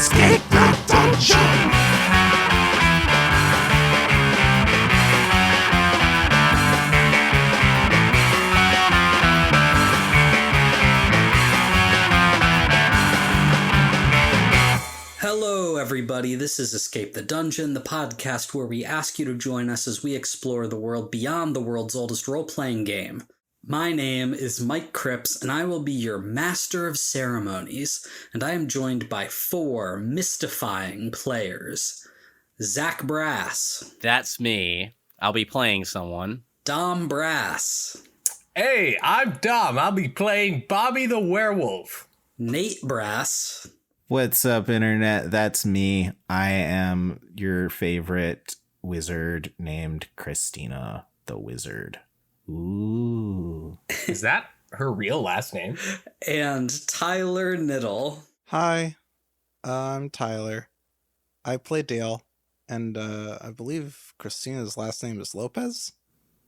Escape the dungeon! Hello, everybody. This is Escape the Dungeon, the podcast where we ask you to join us as we explore the world beyond the world's oldest role-playing game. My name is Mike Cripps, and I will be your master of ceremonies, and I am joined by 4 mystifying players. Zach Brass. That's me. I'll be playing someone. Dom Brass. Hey, I'm Dom. I'll be playing Bobby the Werewolf. Nate Brass. What's up, Internet? That's me. I am your favorite wizard named Christina the Wizard. Ooh. Is that her real last name? And Tyler Knittle. Hi, I'm Tyler. I play Dale, and I believe Christina's last name is Lopez?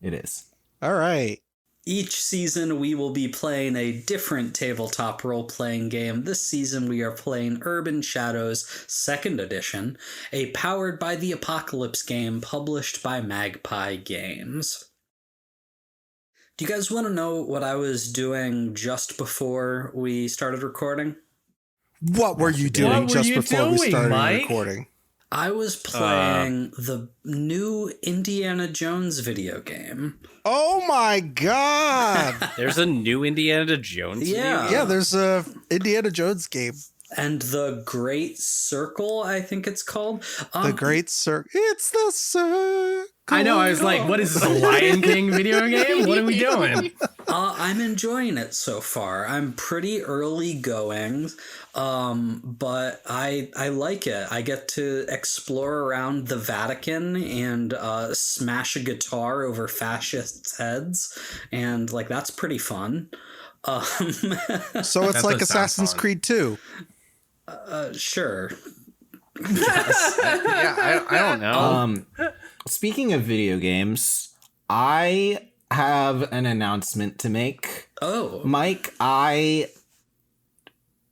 It is. All right. Each season, we will be playing a different tabletop role-playing game. This season, we are playing Urban Shadows 2nd Edition, a Powered by the Apocalypse game published by Magpie Games. Do you guys want to know what I was doing just before we started recording? What were you doing just before we started recording? I was playing the new Indiana Jones video game. Oh my god! There's a new Indiana Jones video? Yeah, there's a Indiana Jones game. And The Great Circle, I think it's called. The Great Circle. It's the circle. I know, I was like, what is this, a Lion King video game? What are we doing? I'm enjoying it so far. I'm pretty early going, but I like it. I get to explore around the Vatican and smash a guitar over fascists' heads, and like that's pretty fun. So it's like Assassin's Creed 2. Sure. I don't know. Speaking of video games, I have an announcement to make. Oh. Mike, I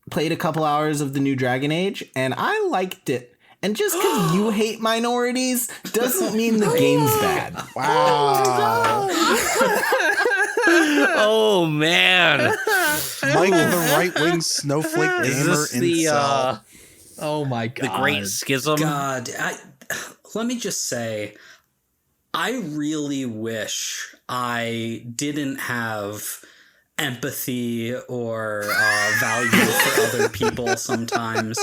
played a couple hours of the new Dragon Age, and I liked it. And just because you hate minorities doesn't mean the game's bad. Wow. Oh, man. Mike, the right-wing snowflake Is gamer this the, Oh my god. the Great Schism? God, let me just say, I really wish I didn't have empathy or value for other people sometimes,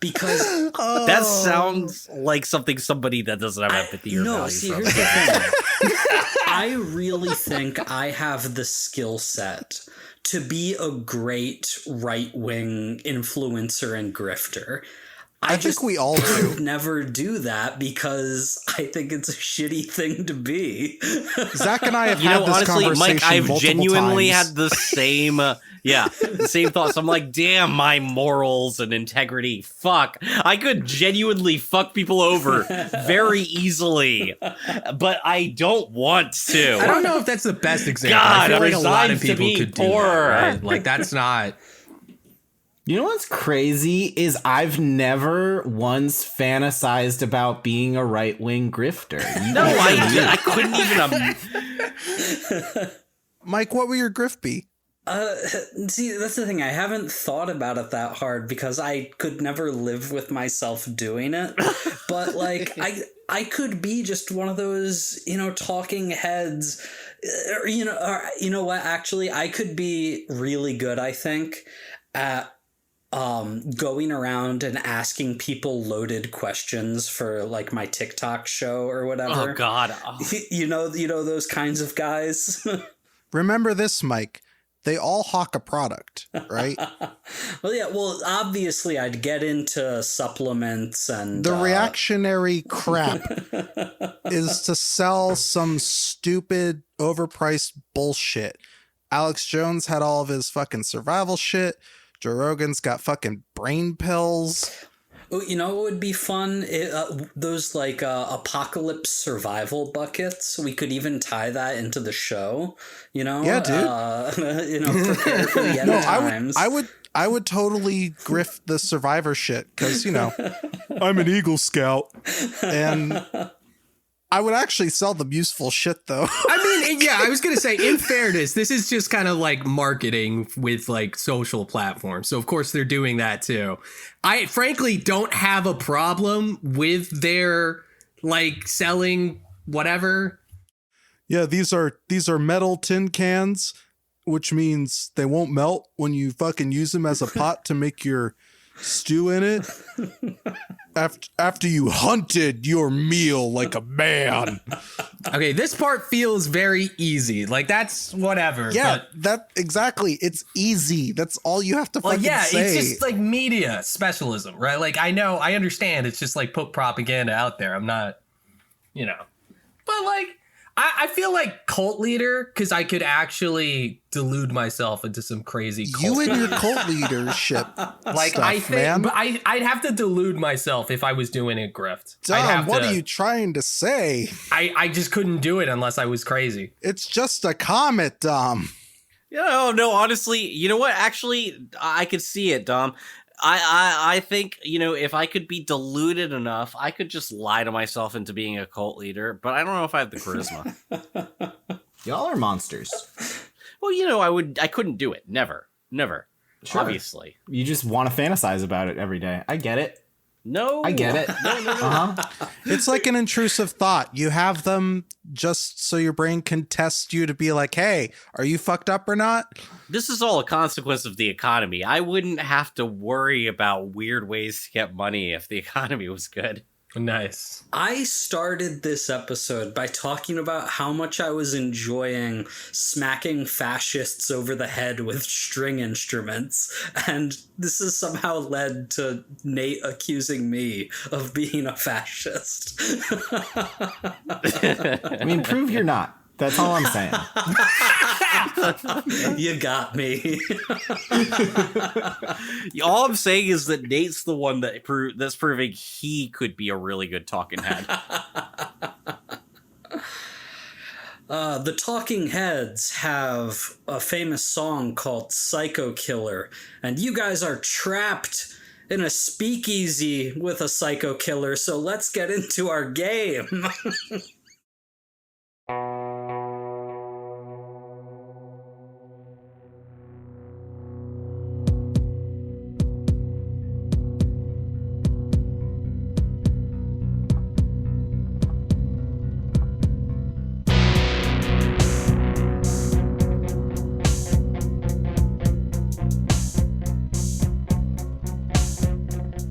because That sounds like somebody that doesn't have empathy or no, value. see, for here's the other thing. I really think I have the skill set to be a great right-wing influencer and grifter. I think we all do. Could never do that because I think it's a shitty thing to be. Zach and I have You had know, this honestly, conversation Mike, I've multiple genuinely times. had the same, the same thoughts. I'm like, damn, my morals and integrity. Fuck. I could genuinely fuck people over very easily, but I don't want to. I don't know if that's the best example. God, I feel like a lot resigned of to people being could do poor. that, right? Like, that's not... You know what's crazy is I've never once fantasized about being a right-wing grifter. No, I couldn't even. Mike, what will your grift be? See, that's the thing. I haven't thought about it that hard because I could never live with myself doing it. But like, I could be just one of those, talking heads. Or, you know what? Actually, I could be really good, I think, at going around and asking people loaded questions for like my TikTok show or whatever. Oh God. Oh. You know those kinds of guys. Remember this, Mike. They all hawk a product, right? Well, yeah. Well, obviously, I'd get into supplements and The reactionary crap is to sell some stupid, overpriced bullshit. Alex Jones had all of his fucking survival shit. Joe Rogan's got fucking brain pills. You know what would be fun? Those like apocalypse survival buckets. We could even tie that into the show. You know? Yeah, dude. You know, prepare for the end times. I would totally grift the survivor shit because, you know, I'm an Eagle Scout. And I would actually sell them useful shit, though. I mean, yeah, I was going to say, in fairness, this is just kind of like marketing with like social platforms. So, of course, they're doing that, too. I frankly don't have a problem with their like selling whatever. Yeah, these are metal tin cans, which means they won't melt when you fucking use them as a pot to make your stew in it. After you hunted your meal like a man. Okay, this part feels very easy. Like, that's whatever. Yeah, that exactly. It's easy. That's all you have to fucking say. It's just like media specialism, right? Like, I understand. It's just like put propaganda out there. I'm not, you know. But like, I feel like cult leader, because I could actually delude myself into some crazy cult. You and your cult leadership like, stuff, I think man. I'd have to delude myself if I was doing a grift. Dom, what are you trying to say? I just couldn't do it unless I was crazy. It's just a comet, Dom. No, honestly, you know what? Actually, I could see it, Dom. I think, you know, if I could be deluded enough, I could just lie to myself into being a cult leader, but I don't know if I have the charisma. Y'all are monsters. Well, you know, I couldn't do it. Never. Sure. Obviously. You just want to fantasize about it every day. I get it. No. I get it. No. It's like an intrusive thought. You have them just so your brain can test you to be like, hey, are you fucked up or not? This is all a consequence of the economy. I wouldn't have to worry about weird ways to get money if the economy was good. Nice. I started this episode by talking about how much I was enjoying smacking fascists over the head with string instruments, and this has somehow led to Nate accusing me of being a fascist. I mean, prove you're not. That's all I'm saying. You got me. All I'm saying is that Nate's the one that's proving he could be a really good talking head. The Talking Heads have a famous song called Psycho Killer, and you guys are trapped in a speakeasy with a psycho killer, so let's get into our game.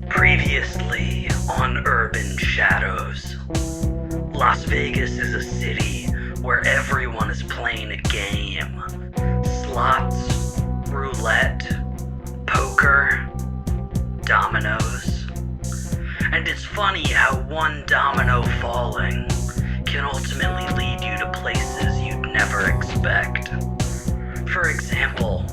Previously on Urban Shadows. Las Vegas is a city where everyone is playing a game. Slots, roulette, poker, dominoes. And it's funny how one domino falling can ultimately lead you to places you'd never expect. For example,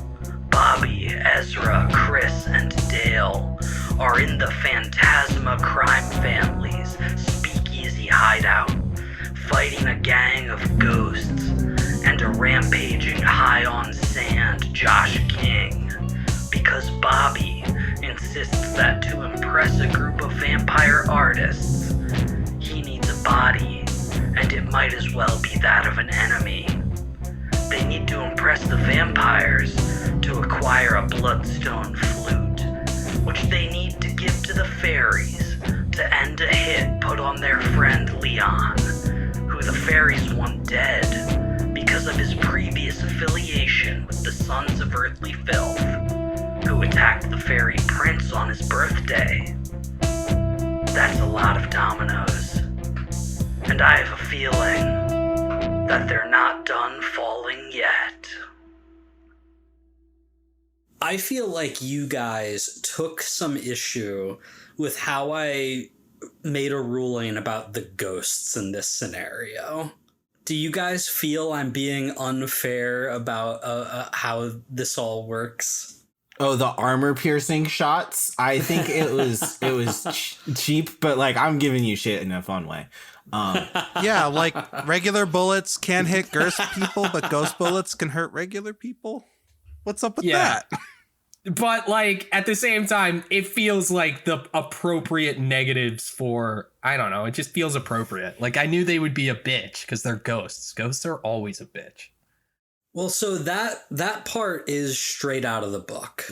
Bobby, Ezra, Cris, and Dale are in the Phantasma crime family's speakeasy hideout, fighting a gang of ghosts and a rampaging high-on-sand Josh King, because Bobby insists that to impress a group of vampire artists, he needs a body, and it might as well be that of an enemy. They need to impress the vampires to acquire a bloodstone flute, which they need to give to the fairies to end a hit put on their friend Leon, who the fairies want dead because of his previous affiliation with the Sons of Earthly Filth, who attacked the fairy prince on his birthday. That's a lot of dominoes, and I have a feeling that they're not done falling yet. I feel like you guys took some issue with how I made a ruling about the ghosts in this scenario. Do you guys feel I'm being unfair about how this all works? Oh, the armor piercing shots. I think it was cheap, but like I'm giving you shit in a fun way. Yeah, like regular bullets can hit ghost people, but ghost bullets can hurt regular people. What's up with Yeah. that? But like at the same time, it feels like the appropriate negatives for, I don't know, it just feels appropriate. Like I knew they would be a bitch because they're ghosts. Ghosts are always a bitch. Well, so that part is straight out of the book.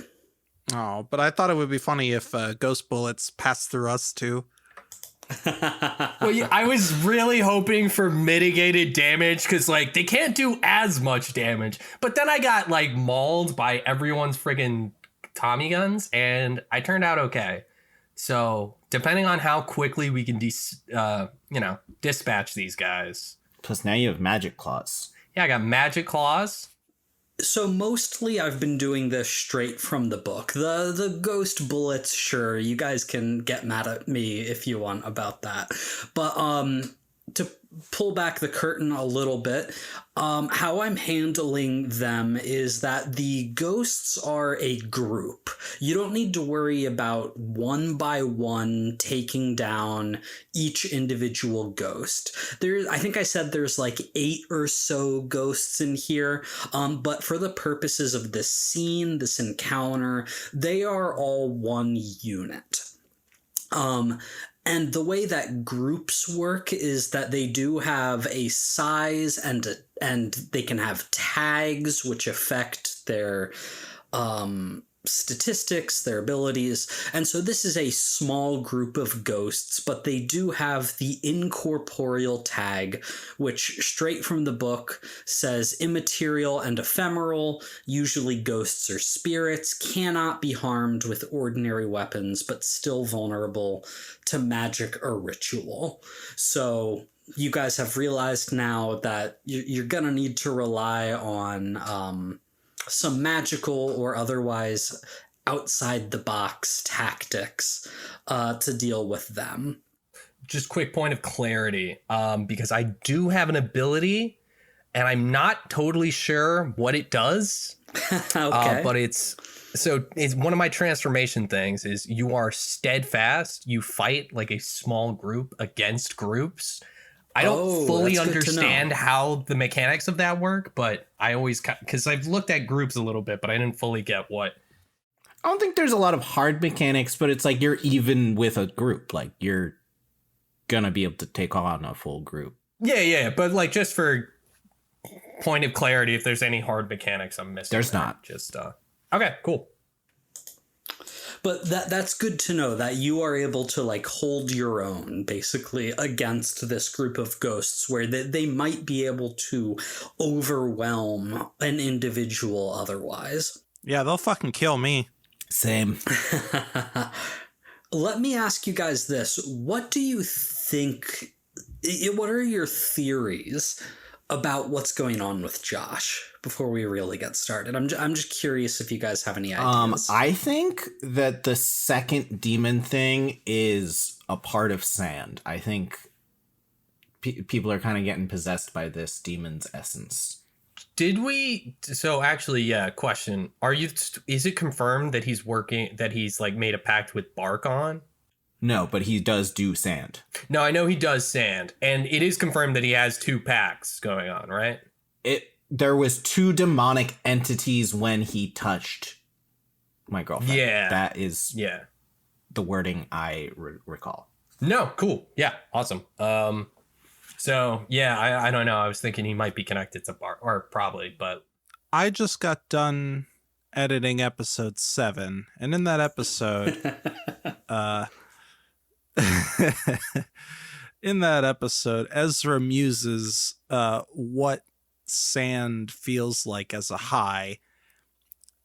Oh, but I thought it would be funny if ghost bullets passed through us too. Well, yeah, I was really hoping for mitigated damage because like they can't do as much damage. But then I got like mauled by everyone's friggin' Tommy guns and I turned out okay. So depending on how quickly we can dispatch these guys. Plus now you have magic claws. Yeah, I got magic claws. So mostly I've been doing this straight from the book. The ghost bullets, sure, you guys can get mad at me if you want about that. But to pull back the curtain a little bit, how I'm handling them is that the ghosts are a group. You don't need to worry about one by one taking down each individual ghost. I think I said there's like 8 or so ghosts in here, but for the purposes of this scene, this encounter, they are all one unit. And the way that groups work is that they do have a size and they can have tags which affect their statistics, their abilities. And so this is a small group of ghosts, but they do have the incorporeal tag, which straight from the book says immaterial and ephemeral. Usually ghosts or spirits, cannot be harmed with ordinary weapons, but still vulnerable to magic or ritual. So you guys have realized now that you're gonna need to rely on some magical or otherwise outside the box tactics to deal with them. Just quick point of clarity, because I do have an ability and I'm not totally sure what it does. Okay. But it's one of my transformation things is you are steadfast. You fight like a small group against groups. I don't fully understand how the mechanics of that work, but I always, because I've looked at groups a little bit, but I didn't fully get what. I don't think there's a lot of hard mechanics, but it's like you're even with a group. Like you're gonna be able to take on a full group. Yeah, but like just for point of clarity, if there's any hard mechanics I'm missing. There's not. Just okay, cool. But that's good to know that you are able to like hold your own basically against this group of ghosts where they might be able to overwhelm an individual otherwise. Yeah, they'll fucking kill me. Same. Let me ask you guys this. What do you think, what are your theories about what's going on with Josh before we really get started? I'm just curious if you guys have any ideas. I think that the second demon thing is a part of sand. I think people are kind of getting possessed by this demon's essence. Did we? So actually, yeah. Question: is it confirmed that he's like made a pact with Barkon? No, but he does do sand. No, I know he does sand, and it is confirmed that he has 2 packs going on, right? There was 2 demonic entities when he touched my girlfriend. Yeah, that is the wording I recall. No, cool, yeah, awesome. So yeah, I don't know. I was thinking he might be connected to Bart, or probably, but I just got done editing episode 7, and in that episode, Ezra muses what sand feels like as a high,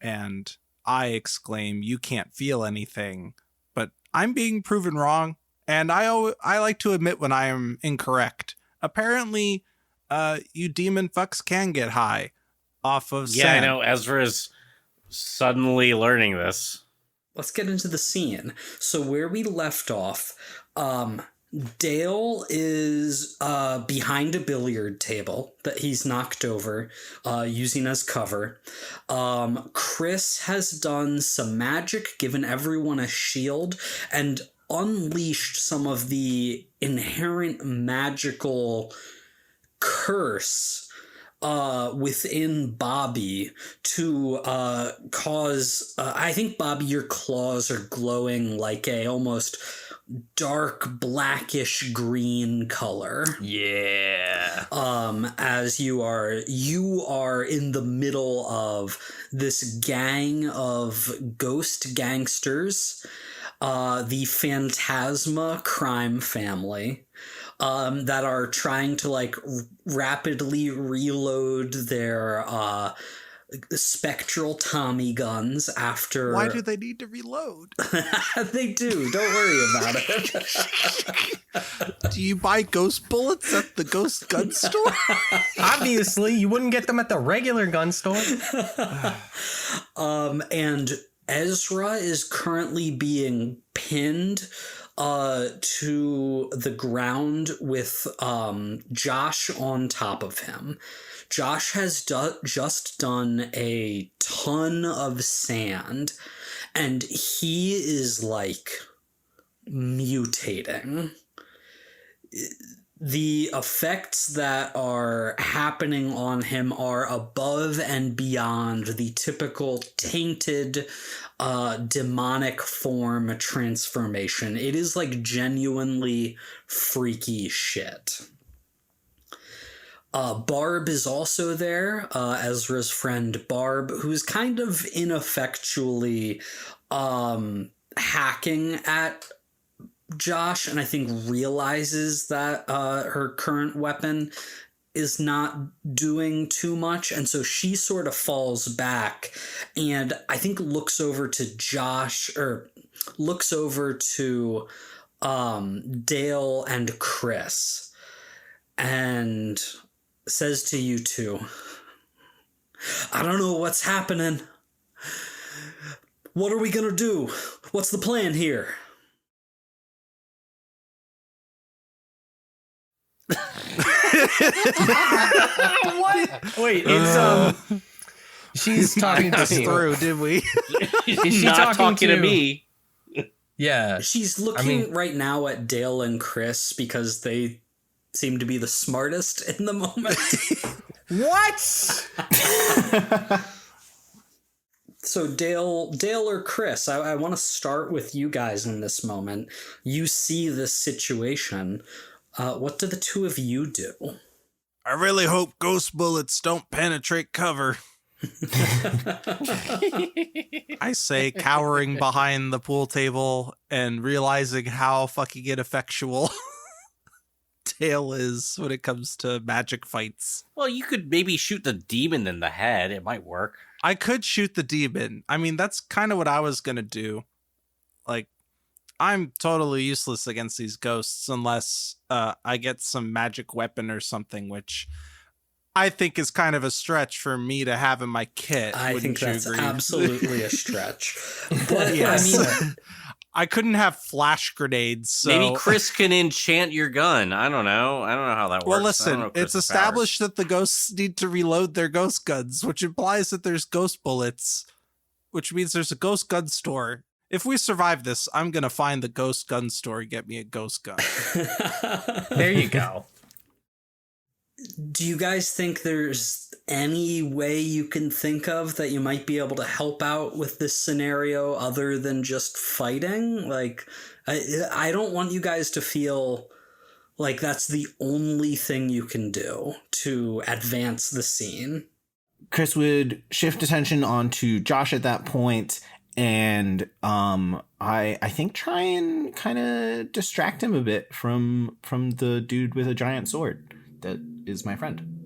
and I exclaim, "You can't feel anything," but I'm being proven wrong, and I like to admit when I am incorrect. Apparently, you demon fucks can get high off of sand. Yeah, I know. Ezra's suddenly learning this. Let's get into the scene. So where we left off, Dale is behind a billiard table that he's knocked over, using as cover. Cris has done some magic, given everyone a shield, and unleashed some of the inherent magical curse within Bobby to cause... I think, Bobby, your claws are glowing like a almost dark blackish green color. Yeah. As you are in the middle of this gang of ghost gangsters, the Phantasma crime family, that are trying to like rapidly reload their spectral Tommy guns after... Why do they need to reload? They do. Don't worry about it. Do you buy ghost bullets at the ghost gun store? Obviously, you wouldn't get them at the regular gun store. And Ezra is currently being pinned to the ground with Josh on top of him. Josh has just done a ton of sand, and he is like mutating. The effects that are happening on him are above and beyond the typical tainted demonic form transformation. It is like genuinely freaky shit. Barb is also there, Ezra's friend Barb, who's kind of ineffectually hacking at Josh, and I think realizes that her current weapon is not doing too much, and so she sort of falls back and I think looks over to Josh, or looks over to Dale and Cris, and says to you two, I don't know what's happening. What are we gonna do? What's the plan here? What? Wait, it's she's talking to us me. through, did we? Is she Not talking to to me. Yeah. She's looking right now at Dale and Cris because they seem to be the smartest in the moment. What? So Dale or Cris, I want to start with you guys in this moment. You see this situation. What do the two of you do? I really hope ghost bullets don't penetrate cover. I say, cowering behind the pool table and realizing how fucking ineffectual Dale is when it comes to magic fights. Well, you could maybe shoot the demon in the head. It might work. I could shoot the demon. I mean, that's kind of what I was going to do. Like, I'm totally useless against these ghosts unless I get some magic weapon or something, which I think is kind of a stretch for me to have in my kit. I think that's agree? absolutely a stretch. But Yes. I mean, I couldn't have flash grenades. So. Maybe Cris can enchant your gun. I don't know. I don't know how that works. Well, I don't listen, know it's Chris's established that the ghosts need to reload their ghost guns, which implies that there's ghost bullets, which means there's a ghost gun store. If we survive this, I'm going to find the ghost gun store and get me a ghost gun. There you go. do you guys think there's any way you can think of that you might be able to help out with this scenario other than just fighting? Like, I don't want you guys to feel like that's the only thing you can do to advance the scene. Cris would shift attention onto Josh at that point, and I think try and kind of distract him a bit from the dude with a giant sword that is my friend.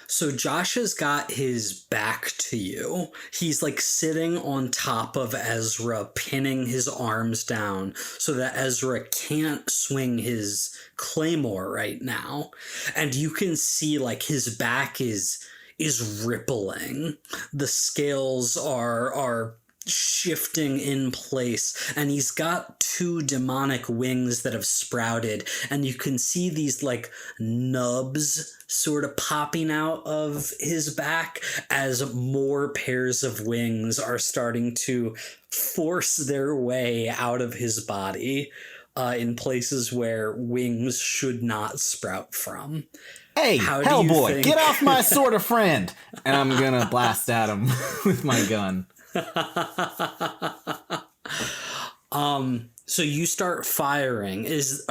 So Josh has got his back to you. He's like sitting on top of Ezra, pinning his arms down so that Ezra can't swing his claymore right now. And you can see like his back is rippling. The scales are shifting in place, and he's got 2 demonic wings that have sprouted, and you can see these like nubs sort of popping out of his back as more pairs of wings are starting to force their way out of his body in places where wings should not sprout from. Hey, How do you Hellboy, think- get off my sword of friend! And I'm gonna blast at him with my gun. So you start firing. Is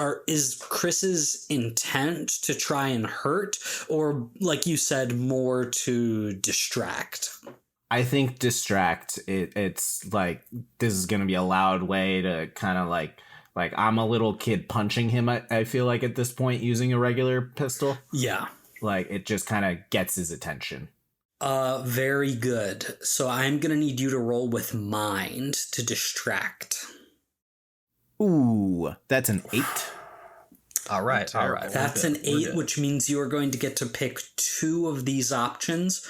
Chris's intent to try and hurt, or like you said, more to distract? I think distract. It's like this is gonna be a loud way to kind of like I'm a little kid punching him. I feel like at this point using a regular pistol. Yeah. Like it just kind of gets his attention. Very good. So I'm gonna need you to roll with mind to distract. Ooh, that's an 8. All right. That's an 8, which means you are going to get to pick 2 of these options.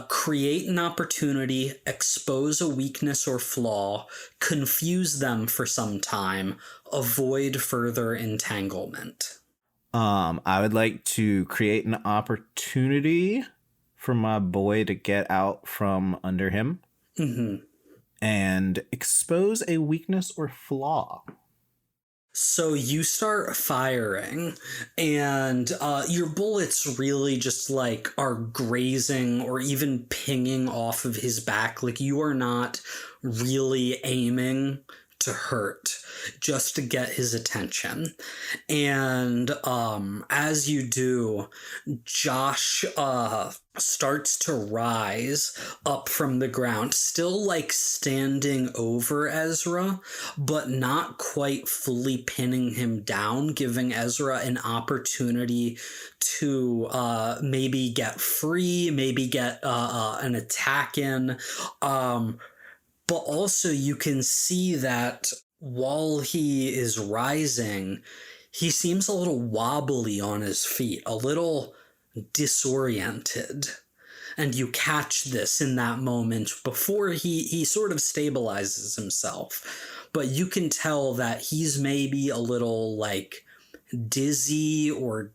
Create an opportunity, expose a weakness or flaw, confuse them for some time, avoid further entanglement. I would like to create an opportunity for my boy to get out from under him. Mm-hmm. And expose a weakness or flaw. So you start firing, and your bullets really just like are grazing or even pinging off of his back. Like you are not really aiming to hurt, just to get his attention. And as you do, Josh starts to rise up from the ground, still like standing over Ezra, but not quite fully pinning him down, giving Ezra an opportunity to maybe get free, maybe get an attack in. But also you can see that while he is rising, he seems a little wobbly on his feet, a little disoriented. And you catch this in that moment before he sort of stabilizes himself. But you can tell that he's maybe a little like dizzy, or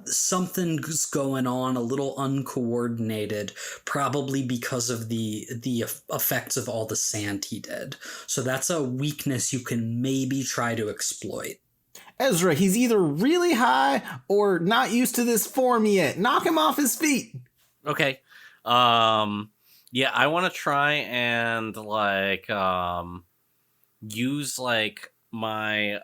something's going on, a little uncoordinated, probably because of the effects of all the sand he did. So that's a weakness you can maybe try to exploit. Ezra, he's either really high or not used to this form yet. Knock him off his feet. Okay. Yeah, I want to try and like use like my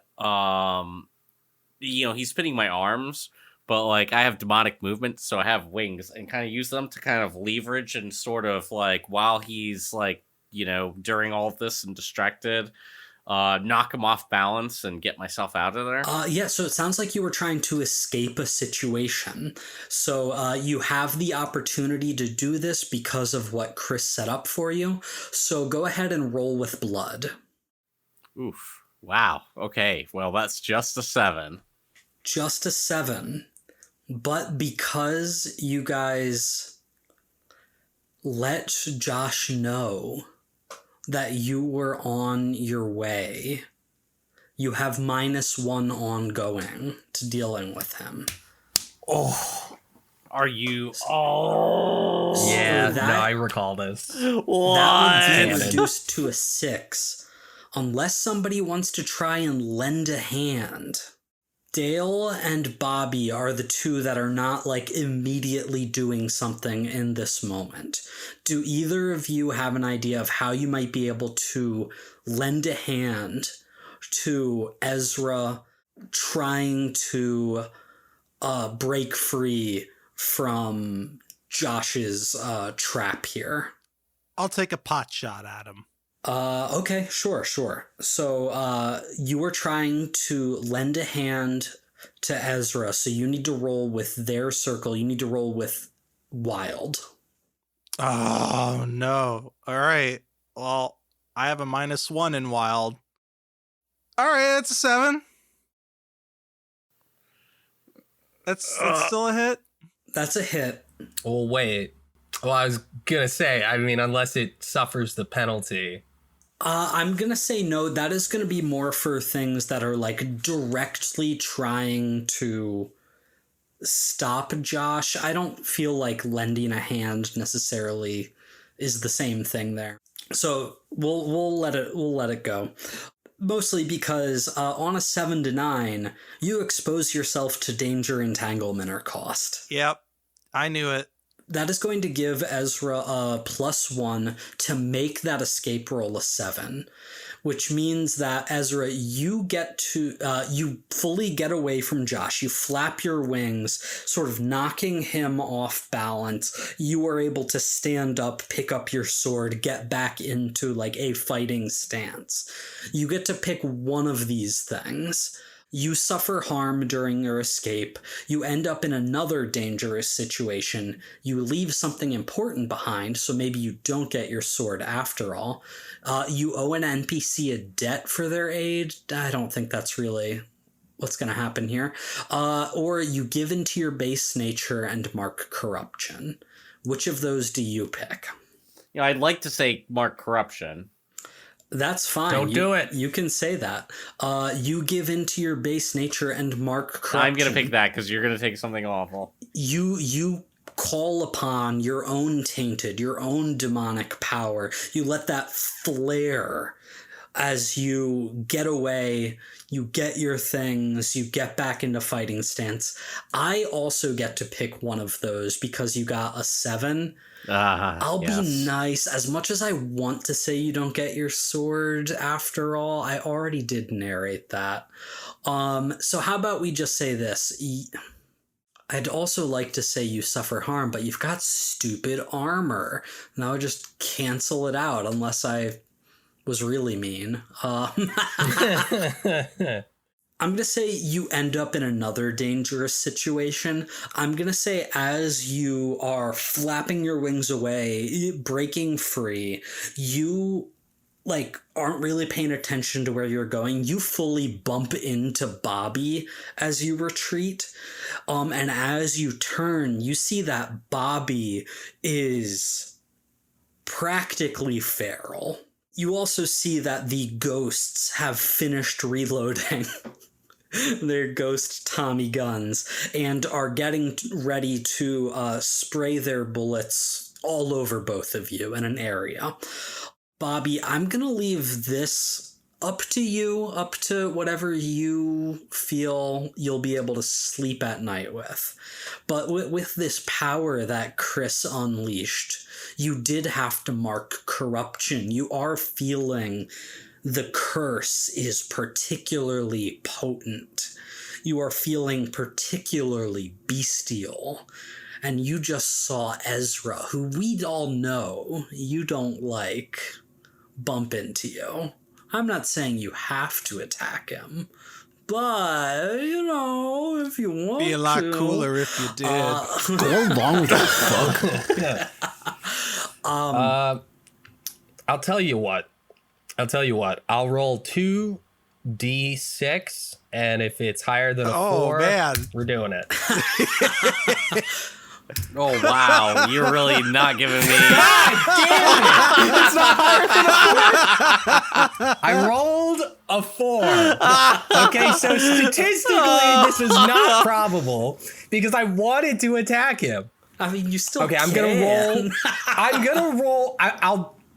he's spinning my arms, but like I have demonic movement, so I have wings, and kind of use them to kind of leverage and sort of like while he's like, during all of this and distracted, knock him off balance and get myself out of there. Yeah, so it sounds like you were trying to escape a situation. So you have the opportunity to do this because of what Cris set up for you. So go ahead and roll with blood. Oof. Wow. Okay. Well, that's just a 7. Just a 7. But because you guys let Josh know that you were on your way, you have -1 ongoing to dealing with him. Oh, are you? Oh, Yeah, So no, I recall this. that what? would be reduced to a 6, unless somebody wants to try and lend a hand. Dale and Bobby are the 2 that are not like immediately doing something in this moment. Do either of you have an idea of how you might be able to lend a hand to Ezra trying to break free from Josh's trap here? I'll take a pot shot at him. Okay, sure. So, you were trying to lend a hand to Ezra, so you need to roll with their circle. You need to roll with wild. Oh, no. All right. Well, I have a -1 in wild. All right, that's a 7. That's still a hit. That's a hit. Oh, wait. Well, I was gonna say, I mean, unless it suffers the penalty. I'm gonna say no. That is gonna be more for things that are like directly trying to stop Josh. I don't feel like lending a hand necessarily is the same thing there. So we'll let it go. Mostly because on a 7 to 9, you expose yourself to danger, entanglement, or cost. Yep. I knew it. That is going to give Ezra a +1 to make that escape roll a 7, which means that Ezra, you get to you fully get away from Josh. You flap your wings, sort of knocking him off balance. You are able to stand up, pick up your sword, get back into like a fighting stance. You get to pick one of these things. You suffer harm during your escape. You end up in another dangerous situation. You leave something important behind, so maybe you don't get your sword after all. You owe an NPC a debt for their aid. I don't think that's really what's going to happen here. Or you give into your base nature and mark corruption. Which of those do you pick? You know, I'd like to say mark corruption. That's fine. Don't do it. You can say that. You give into your base nature and mark corruption. I'm going to pick that because you're going to take something awful. You call upon your own tainted, your own demonic power. You let that flare as you get away, you get your things, you get back into fighting stance. I also get to pick one of those because you got a 7. I'll be nice. As much as I want to say you don't get your sword after all, I already did narrate that. So how about we just say this? I'd also like to say you suffer harm, but you've got stupid armor. And I would just cancel it out unless I was really mean. I'm going to say you end up in another dangerous situation. I'm going to say as you are flapping your wings away, breaking free, you aren't really paying attention to where you're going. You fully bump into Bobby as you retreat. And as you turn, you see that Bobby is practically feral. You also see that the ghosts have finished reloading their ghost Tommy guns and are getting ready to spray their bullets all over both of you in an area. Bobby, I'm going to leave this up to you, up to whatever you feel you'll be able to sleep at night with. But with this power that Cris unleashed, you did have to mark corruption. You are feeling the curse is particularly potent. You are feeling particularly bestial. And you just saw Ezra, who we all know you don't like, bump into you. I'm not saying you have to attack him, but, if you want to. Be a lot cooler if you did. Go along with that fuck. I'll tell you what. I'll roll 2d6, and if it's higher than a 4, man. We're doing it. Oh, wow. You're really not giving me... I rolled a 4. Okay, so statistically, this is not probable because I wanted to attack him. I mean, you still Okay, can. I'm gonna roll.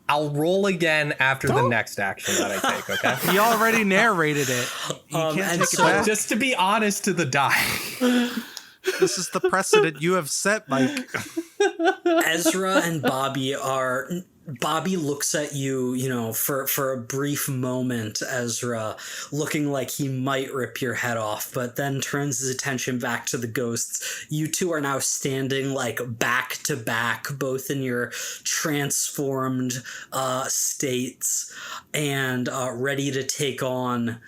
I'll roll again after the next action that I take. Okay. He already narrated it. You can't and take so- it back. Just to be honest to the die. This is the precedent you have set, Mike. Ezra and Bobby looks at you, for a brief moment, Ezra, looking like he might rip your head off, but then turns his attention back to the ghosts. You two are now standing back to back, both in your transformed states and ready to take on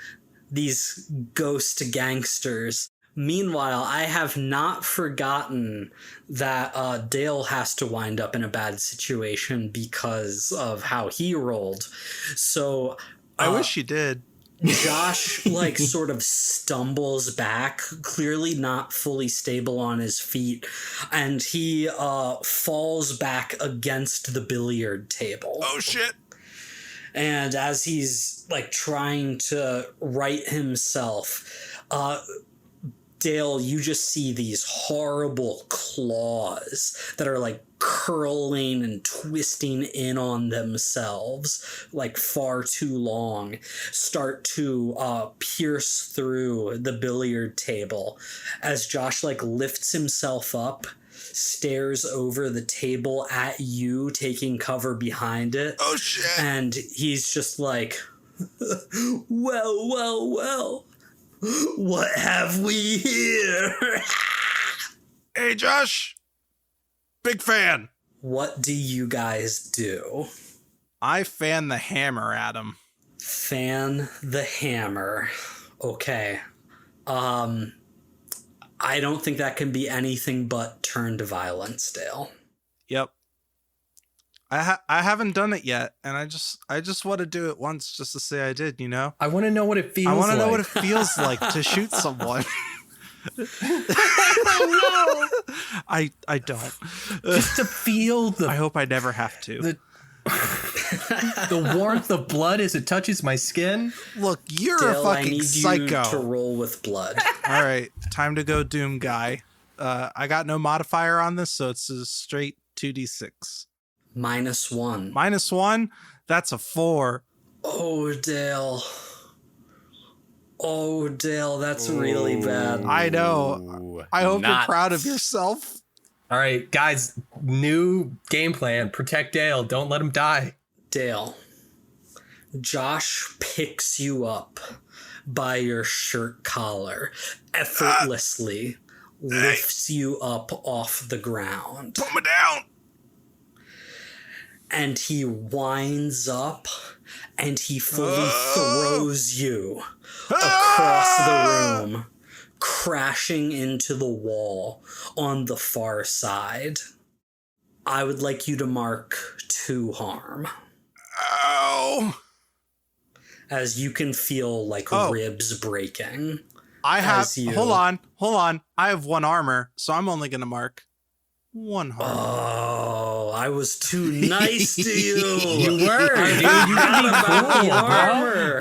these ghost gangsters. Meanwhile, I have not forgotten that Dale has to wind up in a bad situation because of how he rolled. So I wish you did. Josh like sort of stumbles back, clearly not fully stable on his feet, and he falls back against the billiard table. Oh shit. And as he's like trying to right himself, Dale, you just see these horrible claws that are like curling and twisting in on themselves like far too long start to pierce through the billiard table as Josh like lifts himself up, stares over the table at you, taking cover behind it. Oh shit. And he's just like, well, what have we here? Hey, Josh. Big fan. What do you guys do? I fan the hammer at him. Fan the hammer. Okay. I don't think that can be anything but turn to violence, Dale. Yep. I haven't done it yet, and I just want to do it once just to say I did, you know? I want to know what it feels I like. want to know what it feels like to shoot someone. I don't. Just to feel I hope I never have to. the warmth of blood as it touches my skin. Look, you're Dale, a I fucking need psycho. you to roll with blood. All right, time to go Doom guy. I got no modifier on this, so it's a straight 2d6. -1. -1? That's a 4. Oh, Dale. Oh, Dale, that's really bad. I know. I hope you're Not- proud of yourself. All right, guys, new game plan. Protect Dale. Don't let him die. Dale, Josh picks you up by your shirt collar, effortlessly lifts you up off the ground, Put me down. and he winds up and he fully throws you across the room, crashing into the wall on the far side. I would like you to mark 2 harm, Ow. as you can feel like ribs breaking. I have. As you- Hold on. I have 1 armor, so I'm only gonna mark 1 harm. Oh, I was too nice to you. You were, dude. You Forgot can be about cool, the bro. armor.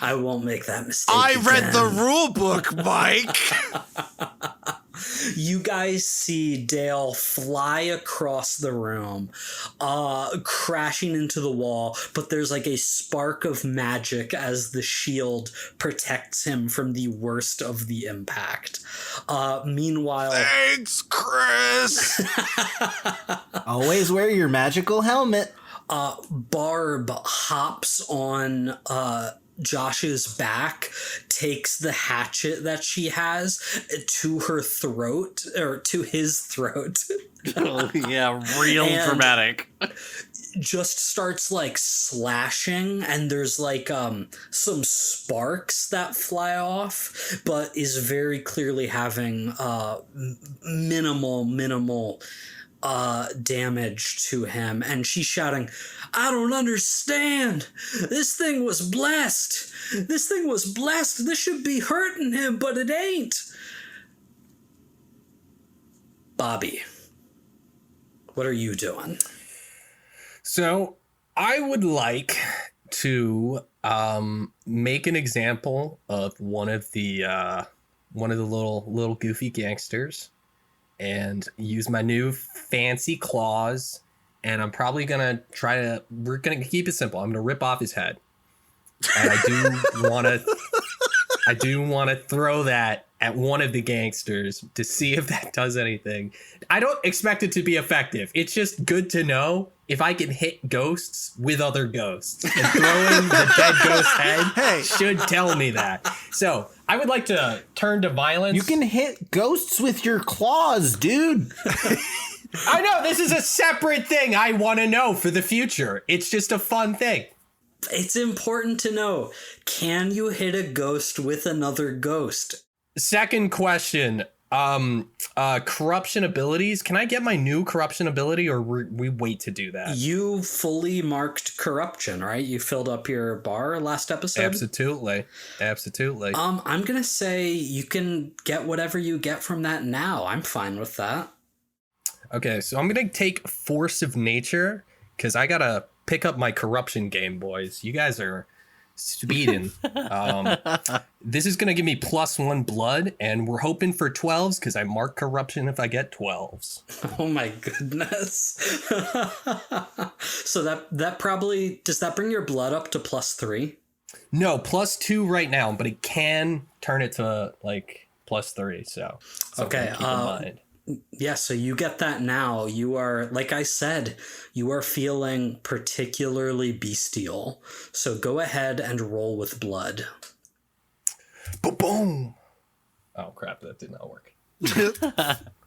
I won't make that mistake. I read the again. rule book, Mike. You guys see Dale fly across the room, crashing into the wall, but there's like a spark of magic as the shield protects him from the worst of the impact. Meanwhile, Thanks, Chris. Always wear your magical helmet. Barb hops on Josh's back, takes the hatchet that she has to her throat, or to his throat, Oh, yeah, real And- dramatic. just starts like slashing, and there's like some sparks that fly off, but is very clearly having minimal damage to him. And she's shouting, I don't understand. This thing was blessed. This should be hurting him, but it ain't. Bobby, what are you doing? So I would like to make an example of one of the little goofy gangsters, and use my new fancy claws. And I'm probably gonna we're gonna keep it simple. I'm gonna rip off his head, and I do want to throw that at one of the gangsters to see if that does anything. I don't expect it to be effective. It's just good to know if I can hit ghosts with other ghosts. And throwing the dead ghost head should tell me that. So I would like to turn to violence. You can hit ghosts with your claws, dude. I know this is a separate thing I want to know for the future. It's just a fun thing. It's important to know, can you hit a ghost with another ghost? Second question. Corruption abilities. Can I get my new corruption ability, or we wait to do that? You fully marked corruption, right? You filled up your bar last episode. Absolutely. I'm gonna say you can get whatever you get from that now. I'm fine with that. Okay, so I'm gonna take Force of Nature because I gotta pick up my corruption game, boys. You guys are speeding. This is gonna give me +1 blood, and we're hoping for 12s because I mark corruption if I get 12s. Oh my goodness. So that probably, does that bring your blood up to +3? No, +2 right now, but it can turn it to like +3. So okay. keep in mind. Yeah, so you get that now. You are, like I said, you are feeling particularly bestial. So go ahead and roll with blood. Boom! Oh crap, that did not work.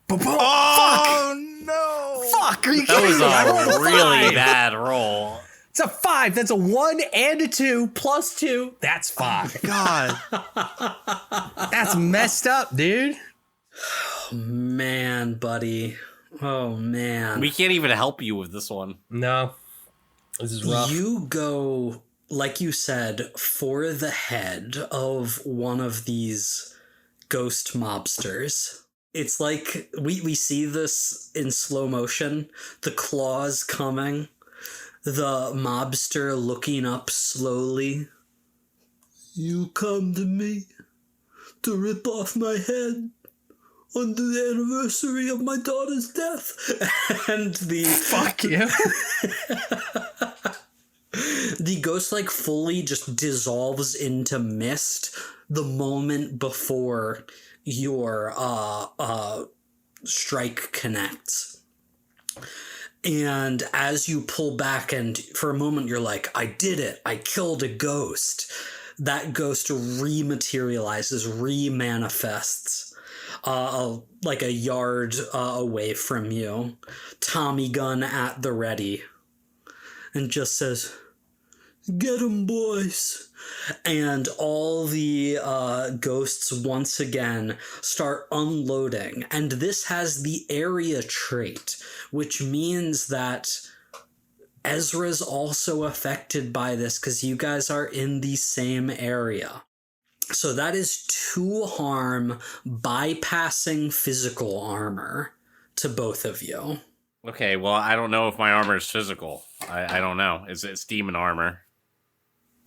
Oh no! Fuck! Are you That kidding was me? I rolled a really 5. bad roll. It's a 5. That's a 1 and a 2 +2. That's 5. God. That's messed up, dude. Man, buddy. Oh, man. We can't even help you with this one. No, this is rough. You go, like you said, for the head of one of these ghost mobsters. It's like we see this in slow motion, the claws coming, the mobster looking up slowly. You come to me to rip off my head on the anniversary of my daughter's death. And the Fuck you. the ghost like fully just dissolves into mist the moment before your strike connects. And as you pull back, and for a moment you're like, I did it, I killed a ghost. That ghost rematerializes, remanifests. Like a yard away from you, Tommy gun at the ready, and just says, "Get 'em, boys!" And all the ghosts once again start unloading, and this has the area trait, which means that Ezra's also affected by this because you guys are in the same area. So that is 2 harm bypassing physical armor to both of you. Okay, well, I don't know if my armor is physical. I don't know. It's demon armor.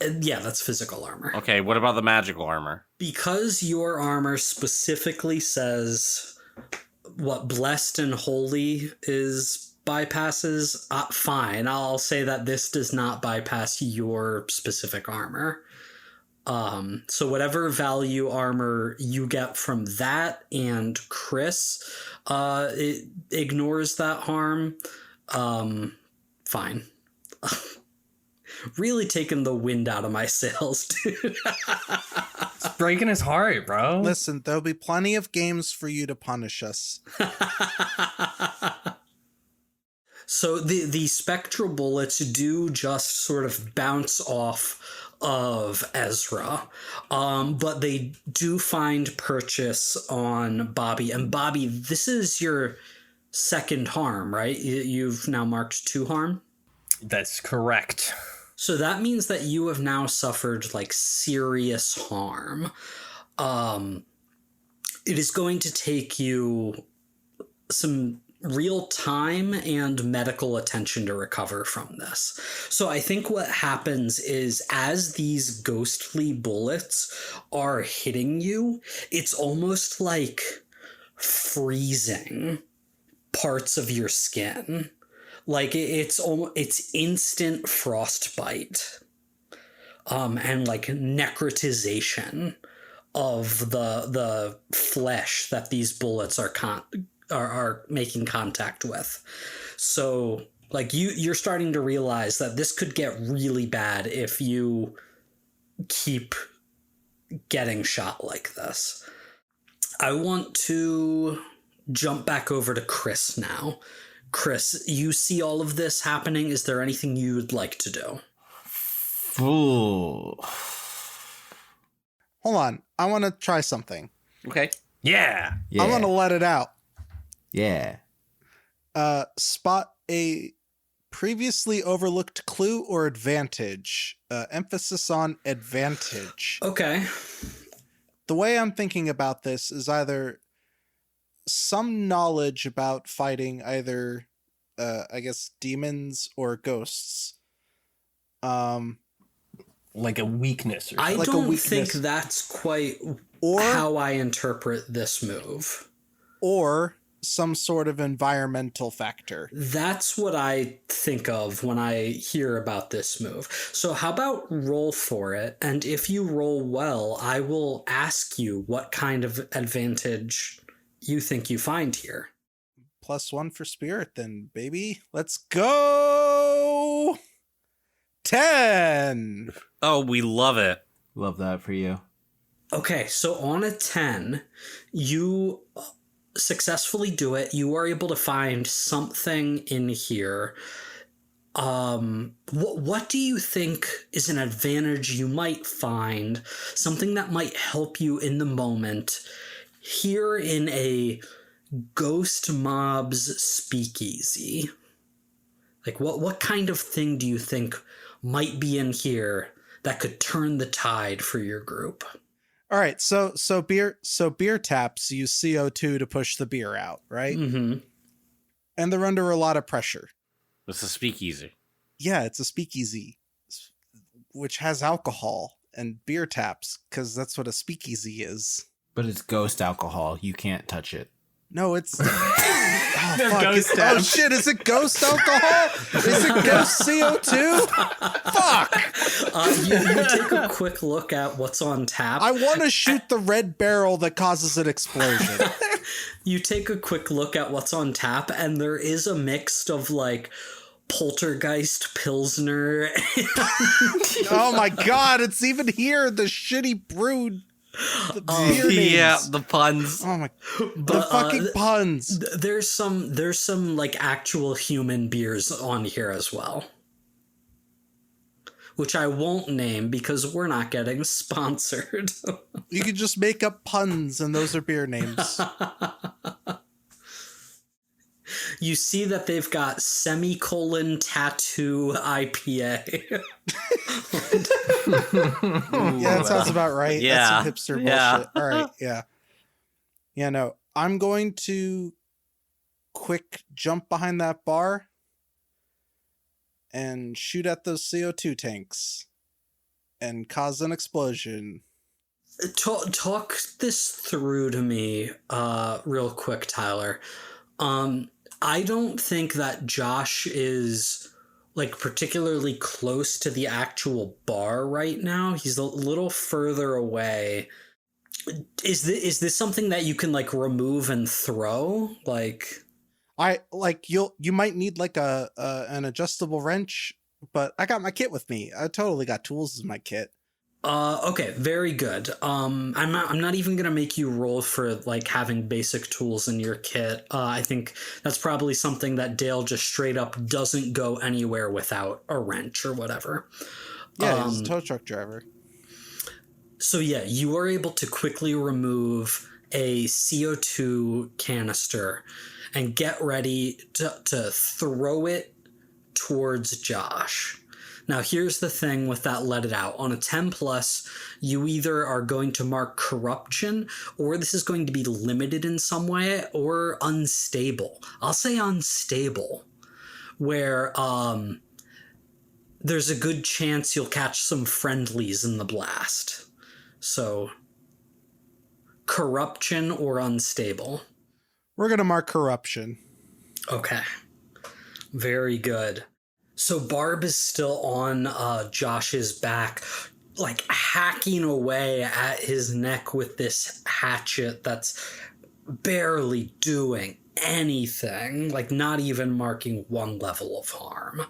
Yeah, that's physical armor. Okay, what about the magical armor? Because your armor specifically says what blessed and holy is bypasses, fine. I'll say that this does not bypass your specific armor. So whatever value armor you get from that and Cris, it ignores that harm. Fine. Really taking the wind out of my sails, dude. It's breaking his heart, bro. Listen, there'll be plenty of games for you to punish us. So the spectral bullets do just sort of bounce off of Ezra, but they do find purchase on Bobby. And Bobby, this is your second harm, right? You've now marked 2 harm? That's correct. So that means that you have now suffered like serious harm. It is going to take you some real time and medical attention to recover from this. So I think what happens is as these ghostly bullets are hitting you, it's almost like freezing parts of your skin. Like it's instant frostbite, and like necrotization of the flesh that these bullets are making contact with. So like you're starting to realize that this could get really bad if you keep getting shot like this. I want to jump back over to Cris now. Cris, you see all of this happening. Is there anything you'd like to do? Ooh. Hold on. I want to try something. Okay. Yeah. Yeah. I'm gonna let it out. Yeah. Spot a previously overlooked clue or advantage. Emphasis on advantage. Okay. The way I'm thinking about this is either some knowledge about fighting either, I guess, demons or ghosts. Like a weakness or I Like a don't weakness. think that's quite Or how I interpret this move. or some sort of environmental factor. That's what I think of when I hear about this move. So how about roll for it? And if you roll well, I will ask you what kind of advantage you think you find here. +1 for spirit then, baby. Let's go. 10. Oh, we love it. Love that for you. Okay, so on a 10, you successfully do it. You are able to find something in here. What do you think is an advantage you might find? Something that might help you in the moment here in a ghost mob's speakeasy? Like what kind of thing do you think might be in here that could turn the tide for your group? All right, so beer taps use CO2 to push the beer out, right? Mm-hmm. And they're under a lot of pressure. This is speakeasy. Yeah, it's a speakeasy, which has alcohol and beer taps, because that's what a speakeasy is. But it's ghost alcohol. You can't touch it. No, it's They're ghost oh taps. shit! Is it ghost alcohol? Is it ghost CO2? Fuck! You take a quick look at what's on tap. I want to shoot the red barrel that causes an explosion. You take a quick look at what's on tap, and there is a mix of like poltergeist pilsner. Oh my god! It's even here. The shitty brewed. The beer names. Yeah, the puns. Oh my! The But, fucking puns. There's some like actual human beers on here as well, which I won't name because we're not getting sponsored. You could just make up puns, and those are beer names. You see that they've got semicolon tattoo IPA. Yeah, that sounds about right. Yeah. That's some hipster Yeah. bullshit. All right, yeah. Yeah, no. I'm going to quick jump behind that bar and shoot at those CO2 tanks and cause an explosion. Talk this through to me real quick, Tyler. I don't think that Josh is like particularly close to the actual bar right now. He's a little further away. Is this something that you can like remove and throw? Like You might need like an adjustable wrench, but I got my kit with me. I totally got tools in my kit. Okay, very good. I'm not even gonna make you roll for like having basic tools in your kit. I think that's probably something that Dale just straight up doesn't go anywhere without a wrench or whatever. Yeah, he's a tow truck driver. So yeah, you are able to quickly remove a CO2 canister and get ready to throw it towards Josh. Now, here's the thing with that let it out. On a 10 plus, you either are going to mark corruption, or this is going to be limited in some way, or unstable. I'll say unstable, where there's a good chance you'll catch some friendlies in the blast. So, corruption or unstable. We're going to mark corruption. Okay. Very good. So Barb is still on Josh's back, like hacking away at his neck with this hatchet that's barely doing anything, like not even marking one level of harm.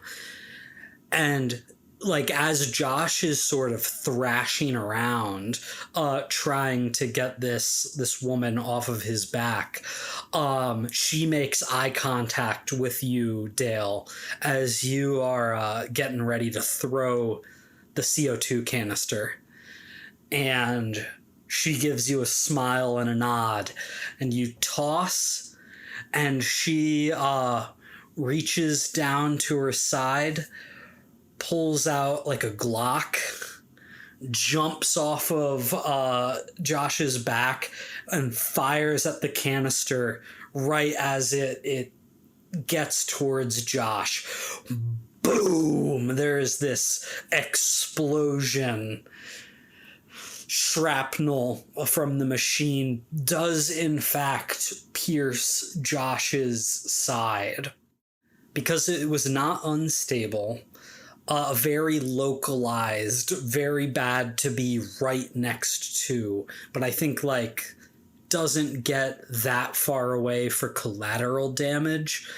And like as Josh is sort of thrashing around, trying to get this woman off of his back, she makes eye contact with you, Dale, as you are getting ready to throw the CO2 canister. And She gives you a smile and a nod, and you toss, and she reaches down to her side, pulls out like a Glock, jumps off of Josh's back, and fires at the canister right as it gets towards Josh. Boom! There's this explosion. Shrapnel from the machine does in fact pierce Josh's side. Because it was not unstable, very localized, very bad to be right next to, but I think like doesn't get that far away for collateral damage.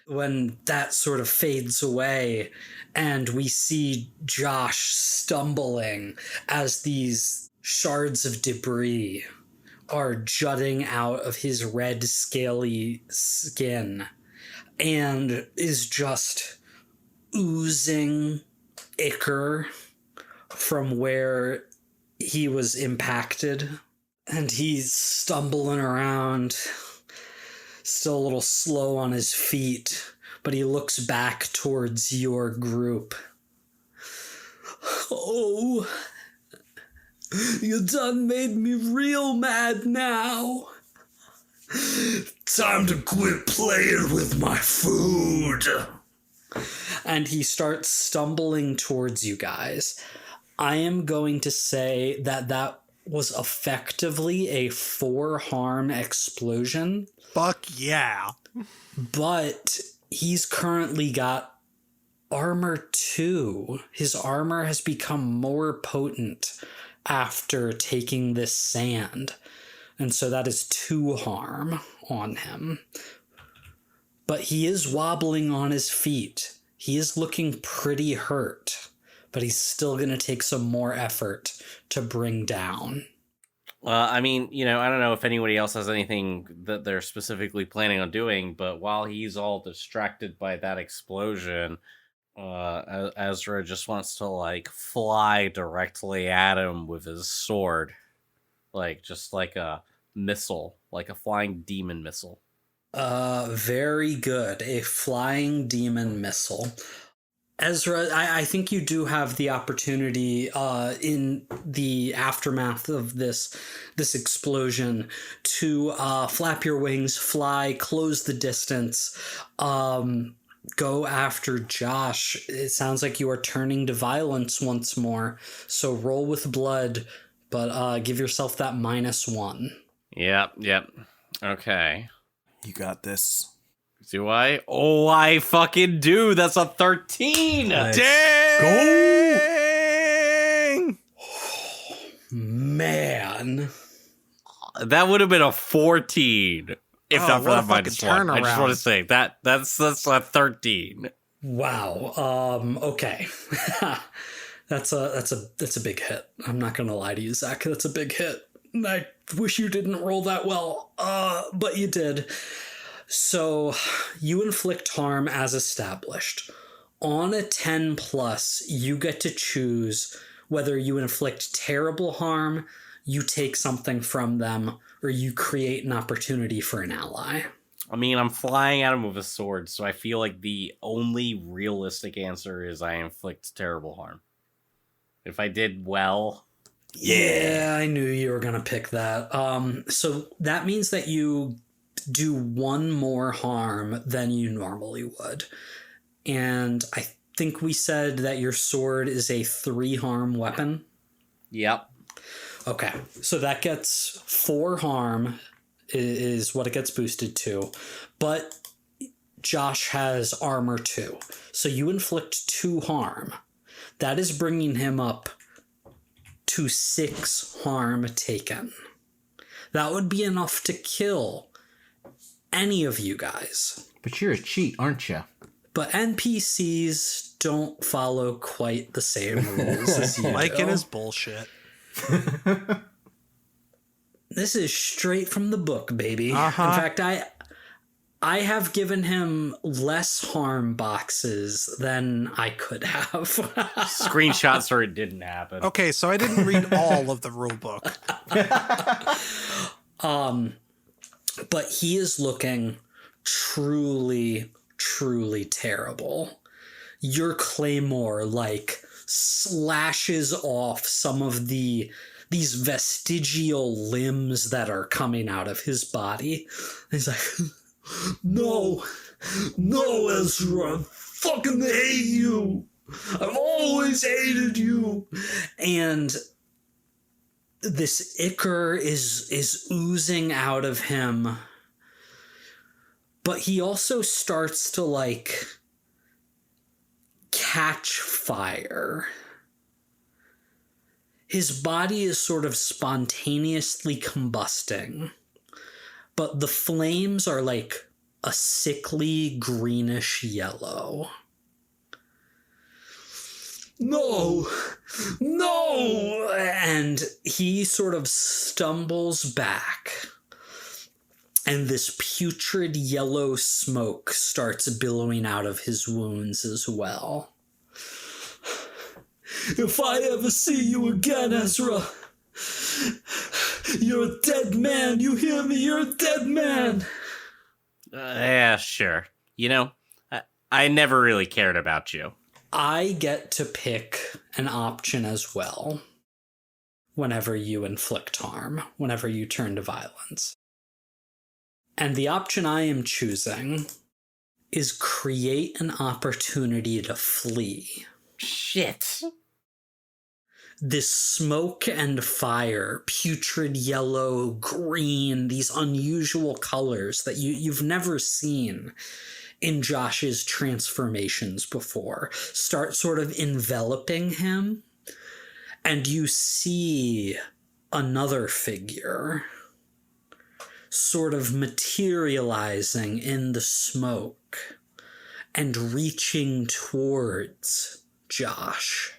When that sort of fades away and we see Josh stumbling as these shards of debris are jutting out of his red, scaly skin and is just oozing ichor from where he was impacted. And he's stumbling around, still a little slow on his feet, but he looks back towards your group. Oh, you done made me real mad now. Time to quit playing with my food. And he starts stumbling towards you guys. I am going to say that was effectively a 4-harm explosion. Fuck yeah. But he's currently got armor 2. His armor has become more potent after taking this sand. And so that is 2 harm on him. But he is wobbling on his feet. He is looking pretty hurt. But he's still going to take some more effort to bring down. I mean, I don't know if anybody else has anything that they're specifically planning on doing, but while he's all distracted by that explosion, Ezra just wants to, fly directly at him with his sword. Just like a missile, like a flying demon missile. Very good. A flying demon missile. Ezra, I think you do have the opportunity in the aftermath of this explosion to flap your wings, fly, close the distance, go after Josh. It sounds like you are turning to violence once more, so roll with blood, but give yourself that -1. Yep. Okay. You got this. Do I? Oh, I fucking do. That's a 13. Let's Dang! Man. That would have been a 14 if not for what a that fucking -1. I just turnaround. want to say that's a 13. Wow. Okay. That's a big hit. I'm not gonna lie to you, Zach. That's a big hit. I wish you didn't roll that well. But you did. So you inflict harm as established. On a 10+, you get to choose whether you inflict terrible harm, you take something from them, or you create an opportunity for an ally. I mean, I'm flying at him with a sword, so I feel like the only realistic answer is I inflict terrible harm. If I did well... Yeah, I knew you were going to pick that. So that means that you do 1 more harm than you normally would. And I think we said that your sword is a 3-harm weapon. Yep. Okay, so that gets 4 harm is what it gets boosted to. But Josh has armor 2. So you inflict 2 harm. That is bringing him up to 6 harm taken. That would be enough to kill any of you guys. But you're a cheat, aren't you? But NPCs don't follow quite the same rules as you Mike do. and his bullshit. This is straight from the book, baby. Uh-huh. In fact, I have given him less harm boxes than I could have. Screenshots or it didn't happen. Okay, so I didn't read all of the rule book. But he is looking truly, truly terrible. Your claymore, like, slashes off some of these vestigial limbs that are coming out of his body. He's like, no, Ezra, I fucking hate you. I've always hated you. And this ichor is oozing out of him. But he also starts to, like, catch fire. His body is sort of spontaneously combusting, but the flames are like a sickly greenish yellow. No! And he sort of stumbles back, and this putrid yellow smoke starts billowing out of his wounds as well. If I ever see you again, Ezra, you're a dead man. You hear me? You're a dead man. Yeah, sure. You know, I never really cared about you. I get to pick an option as well whenever you inflict harm, whenever you turn to violence. And the option I am choosing is create an opportunity to flee. Shit. This smoke and fire, putrid yellow, green, these unusual colors that you've never seen in Josh's transformations before, start sort of enveloping him, and you see another figure sort of materializing in the smoke and reaching towards Josh.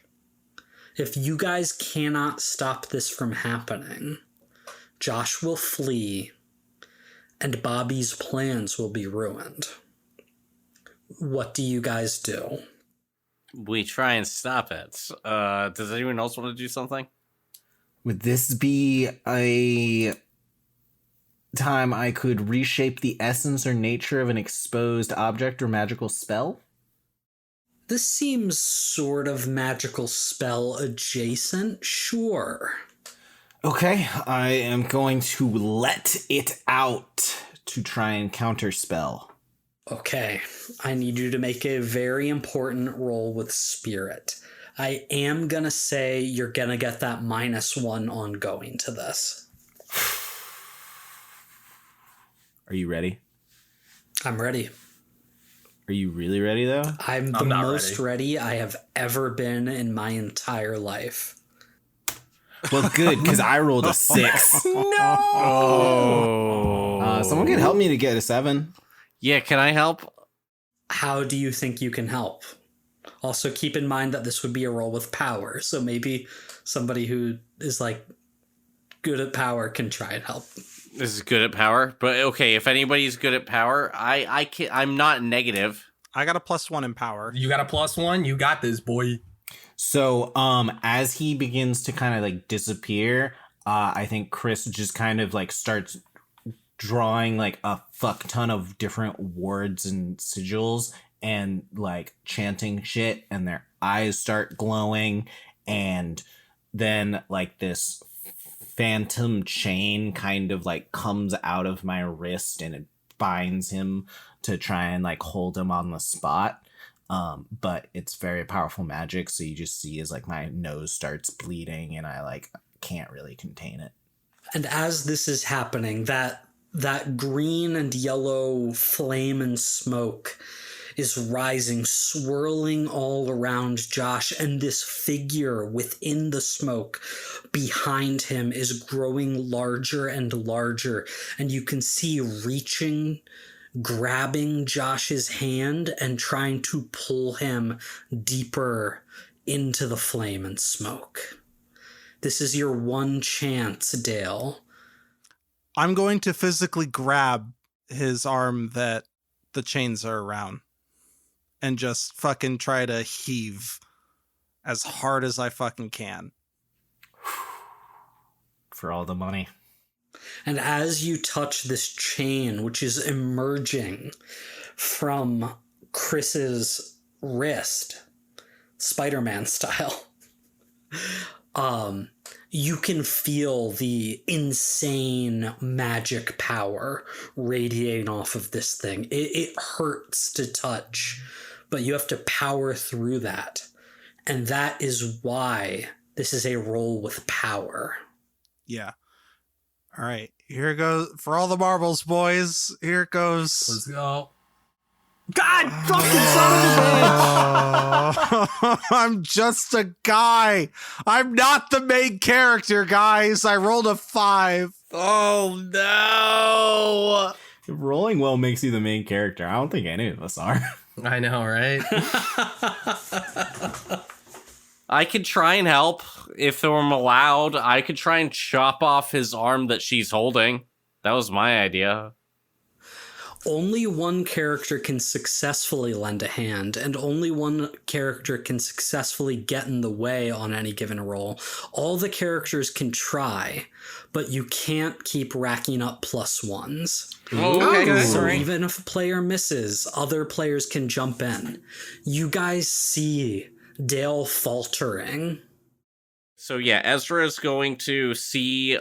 If you guys cannot stop this from happening, Josh will flee, and Bobby's plans will be ruined. What do you guys do? We try and stop it. Does anyone else want to do something? Would this be a time I could reshape the essence or nature of an exposed object or magical spell? This seems sort of magical spell adjacent, sure. Okay, I am going to let it out to try and counterspell. Okay, I need you to make a very important roll with spirit. I am gonna say you're gonna get that -1 ongoing to this. Are you ready? I'm ready. Are you really ready, though? I'm the most ready I have ever been in my entire life. Well, good, because I rolled a 6. Oh. Someone can help me to get a 7. Yeah, can I help? How do you think you can help? Also, keep in mind that this would be a roll with power, so maybe somebody who is, like, good at power can try and help. This is good at power, but okay, if anybody's good at power, I'm not negative. I got a +1 in power. You got a +1? You got this, boy. So, as he begins to kind of like disappear, I think Cris just kind of like starts drawing like a fuck ton of different words and sigils and like chanting shit, and their eyes start glowing, and then like this phantom chain kind of like comes out of my wrist and it binds him to try and like hold him on the spot. But it's very powerful magic, so you just see as like my nose starts bleeding and I like can't really contain it. And as this is happening, that green and yellow flame and smoke is rising, swirling all around Josh, and this figure within the smoke behind him is growing larger and larger, and you can see reaching, grabbing Josh's hand and trying to pull him deeper into the flame and smoke. This is your one chance, Dale. I'm going to physically grab his arm that the chains are around and just fucking try to heave as hard as I fucking can. For all the money. And as you touch this chain, which is emerging from Chris's wrist, Spider-Man style, you can feel the insane magic power radiating off of this thing. It hurts to touch, but you have to power through that. And that is why this is a roll with power. Yeah. All right. Here it goes. For all the marbles, boys. Here it goes. Let's go. God fucking son of a bitch! I'm just a guy. I'm not the main character, guys. I rolled a 5. Oh no! If rolling well makes you the main character, I don't think any of us are. I know, right? I could try and help if I'm allowed. I could try and chop off his arm that she's holding. That was my idea. Only one character can successfully lend a hand, and only one character can successfully get in the way on any given roll. All the characters can try, but you can't keep racking up +1s. Okay. So even if a player misses, other players can jump in. You guys see Dale faltering. So yeah, Ezra is going to see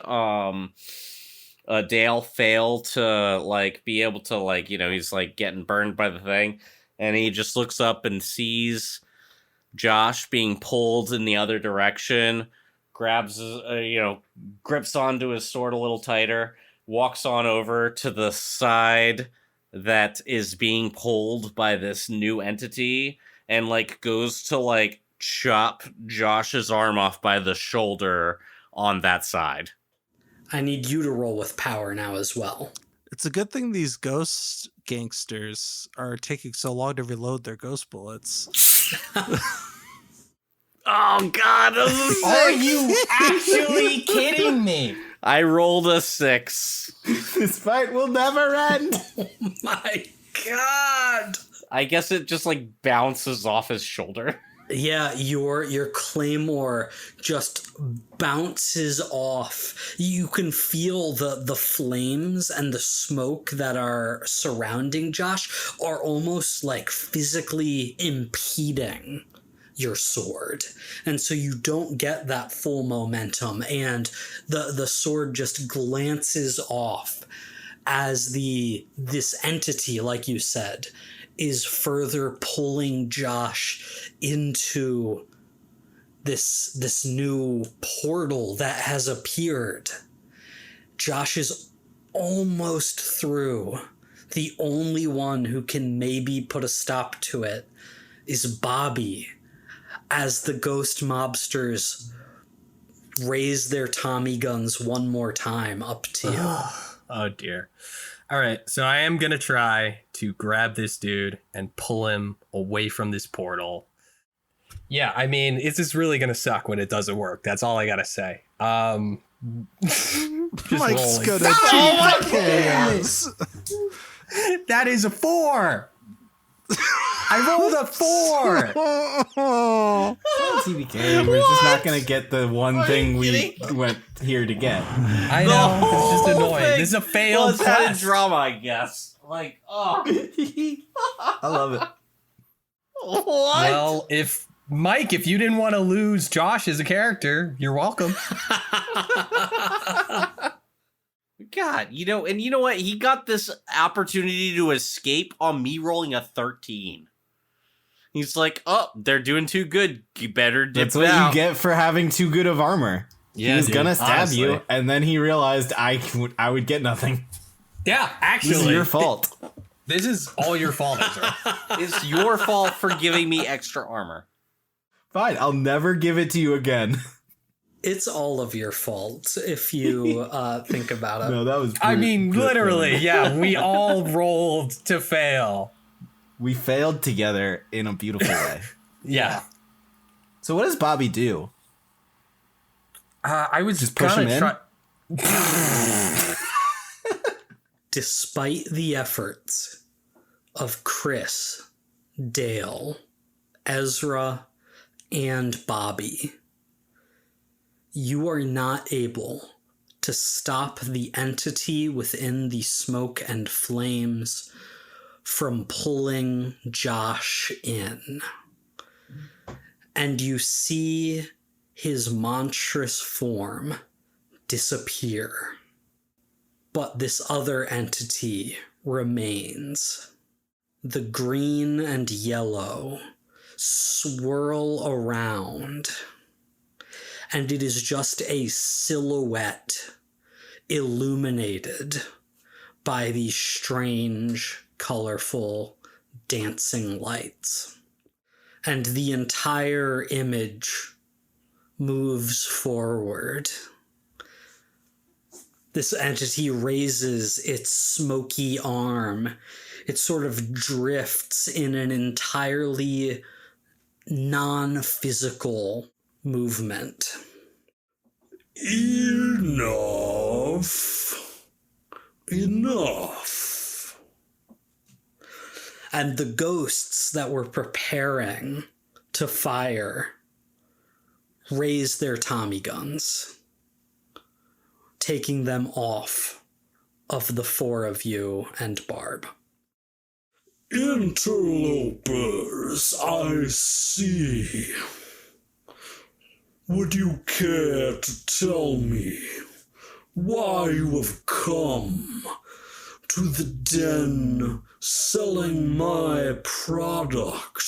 Dale fail to like be able to like, you know, he's like getting burned by the thing, and he just looks up and sees Josh being pulled in the other direction, grabs grips onto his sword a little tighter, walks on over to the side that is being pulled by this new entity, and like goes to like chop Josh's arm off by the shoulder on that side. I need you to roll with power now as well. It's a good thing these ghost gangsters are taking so long to reload their ghost bullets. Oh god, this is Are you actually kidding me? I rolled a 6. This fight will never end. My God! I guess it just like bounces off his shoulder. Yeah, your claymore just bounces off. You can feel the flames and the smoke that are surrounding Josh are almost like physically impeding your sword. And so you don't get that full momentum, and the sword just glances off as this entity, like you said, is further pulling Josh into this new portal that has appeared. Josh is almost through. The only one who can maybe put a stop to it is Bobby, as the ghost mobsters raise their Tommy guns one more time up to you. Oh dear. All right, so I am gonna try to grab this dude and pull him away from this portal. Yeah, I mean, it's just really gonna suck when it doesn't work. That's all I gotta say. Just Mike's rolling. gonna keep chaos. That is a 4. I rolled a 4. TBK, we're just not gonna get the one thing we went here to get. I know, it's just annoying. This is a failed It's had a quest. drama, I guess. Like, oh, I love it. what? Well, if you didn't want to lose Josh as a character, you're welcome. God, you know what? He got this opportunity to escape on me rolling a 13. He's like, oh, they're doing too good. You better dip That's what out. you get for having too good of armor. Yeah, he was dude, gonna stab honestly. you, and then he realized I would get nothing. Yeah, actually, This is your fault. This is all your fault, Ezra. It's your fault for giving me extra armor. Fine, I'll never give it to you again. It's all of your fault if you think about it. No, that was. I mean, good. literally, yeah, we all rolled to fail. We failed together in a beautiful way. Yeah. So what does Bobby do? I was Just push him in? Despite the efforts of Cris, Dale, Ezra, and Bobby, you are not able to stop the entity within the smoke and flames from pulling Josh in. And you see his monstrous form disappear. But this other entity remains. The green and yellow swirl around, and it is just a silhouette illuminated by these strange, colorful, dancing lights. And the entire image moves forward. This entity raises its smoky arm. It sort of drifts in an entirely non-physical movement. Enough. Enough. And the ghosts that were preparing to fire raise their Tommy guns, taking them off of the four of you and Barb. Interlopers, I see. Would you care to tell me why you have come to the den selling my product?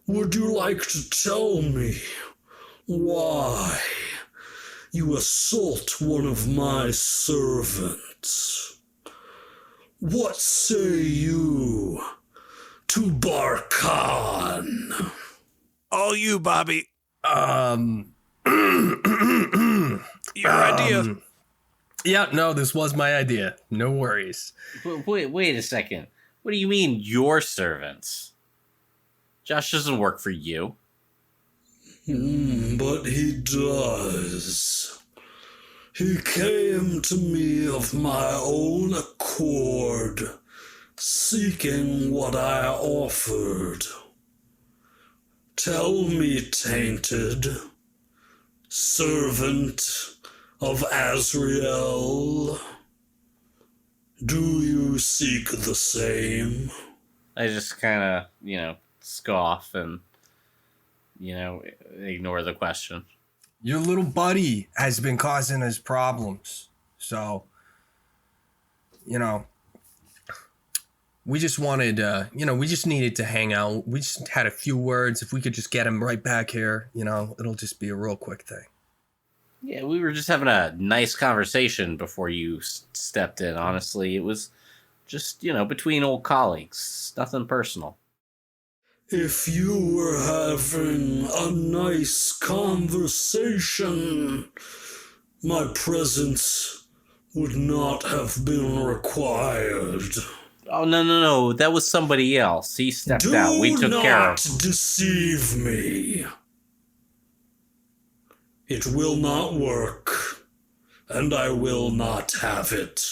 Would you like to tell me why you assault one of my servants? What say you to Barkhan? All you, Bobby. Your idea. Yeah, no, this was my idea. No worries. Wait a second. What do you mean, your servants? Josh doesn't work for you. But he does. He came to me of my own accord, seeking what I offered. Tell me, tainted, servant of Azrael, do you seek the same? I just kind of, scoff and, ignore the question. Your little buddy has been causing us problems. So, we just wanted, we just needed to hang out. We just had a few words. If we could just get him right back here, it'll just be a real quick thing. Yeah, we were just having a nice conversation before you stepped in, honestly. It was just, between old colleagues. Nothing personal. If you were having a nice conversation, my presence would not have been required. Oh, no. That was somebody else. He stepped out. We took care of him. Do not deceive me. It will not work, and I will not have it.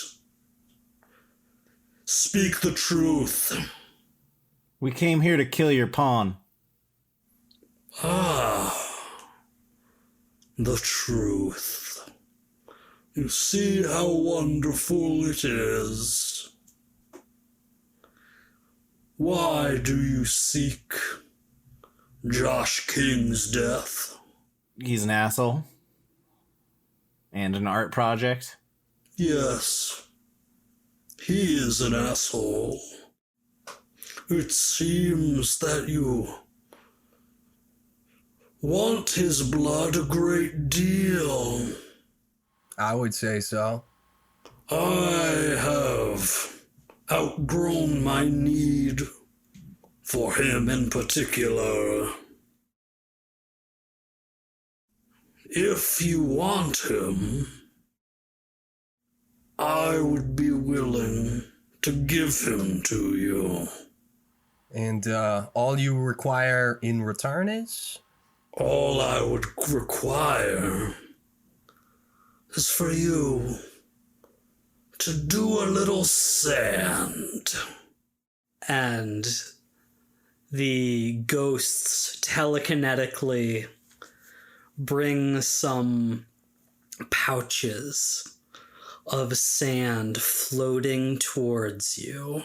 Speak the truth. We came here to kill your pawn. The truth. You see how wonderful it is. Why do you seek Josh King's death? He's an asshole. And an art project. Yes, he is an asshole. It seems that you want his blood a great deal. I would say so. I have outgrown my need for him in particular. If you want him, I would be willing to give him to you. And all you require in return is? All I would require is for you to do a little sand and the ghosts telekinetically bring some pouches of sand floating towards you.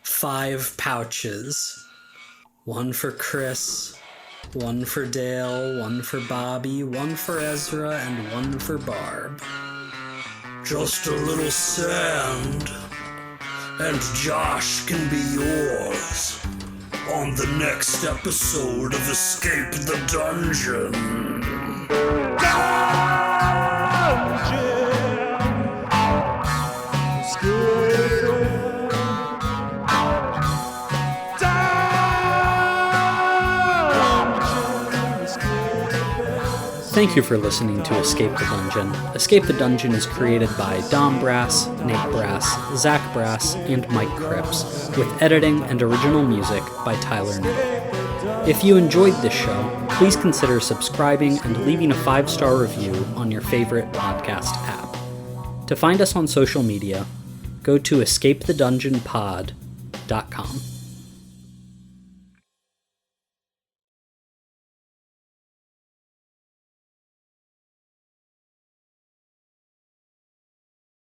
5 pouches. 1 for Cris, 1 for Dale, 1 for Bobby, 1 for Ezra, and 1 for Barb. Just a little sand, and Josh can be yours on the next episode of Escape the Dungeon. Thank you for listening to Escape the Dungeon. Escape the Dungeon is created by Dom Brass, Nate Brass, Zach Brass, and Mike Cripps, with editing and original music by Tyler Knittle. If you enjoyed this show, please consider subscribing and leaving a 5-star review on your favorite podcast app. To find us on social media, go to escapethedungeonpod.com.